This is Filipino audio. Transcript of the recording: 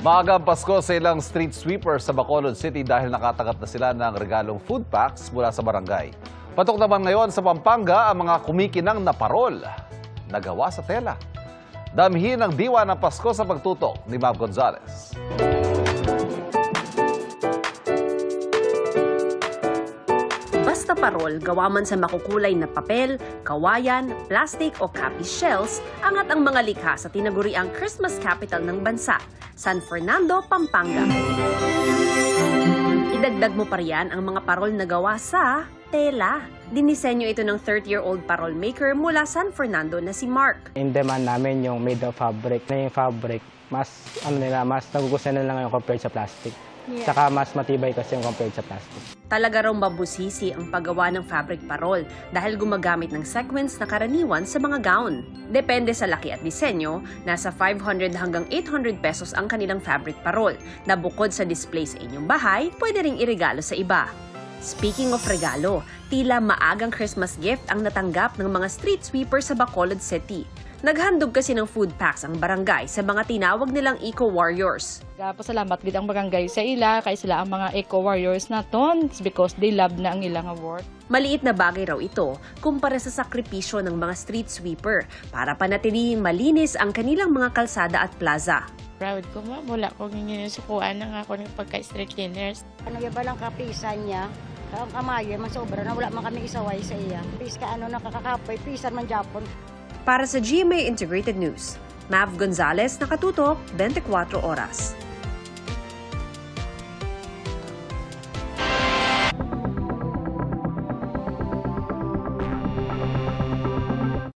Maagang Pasko sa ilang street sweepers sa Bacolod City dahil nakatanggap na sila ng regalong food packs mula sa barangay. Patok naman ngayon sa Pampanga ang mga kumikinang na parol na gawa sa tela. Damhin ang diwa ng Pasko sa pagtutok ni Mav Gonzalez. Basta parol, gawa man sa makukulay na papel, kawayan, plastic o copy shells, angat ang mga likha sa tinaguriang Christmas capital ng bansa, San Fernando, Pampanga. Idagdag mo pa riyan ang mga parol na gawa sa tela. Dinisenyo ito ng 30-year-old parol maker mula San Fernando na si Mark. In demand namin yung made of fabric. Na yung fabric, mas nagugustuhan nila ngayon compared sa plastic. Yeah. Saka mas matibay kasi yung compared sa plastic. Talaga raw mabusisi ang paggawa ng fabric parol dahil gumagamit ng sequins na karaniwan sa mga gown. Depende sa laki at disenyo, nasa 500 hanggang 800 pesos ang kanilang fabric parol na bukod sa display sa inyong bahay, pwede ring iregalo sa iba. Speaking of regalo, tila maagang Christmas gift ang natanggap ng mga street sweepers sa Bacolod City. Naghandog kasi ng food packs ang barangay sa mga tinawag nilang eco-warriors. Pasalamat gid ang barangay sa ila kay sila ang mga eco-warriors naton because they love na ang ilang work. Maliit na bagay raw ito kumpara sa sakripisyo ng mga street sweeper para panatilihing malinis ang kanilang mga kalsada at plaza. Proud ko ma, wala ko sukuan ng ako ng pagka-street cleaners. Ano ba lang kapisan niya? Ang kamayo man sobra na wala man kami isaway sa iya. Pis ka nakakakapoy, pisan man Japon. Para sa GMA Integrated News, Mav Gonzalez, nakatutok 24 oras.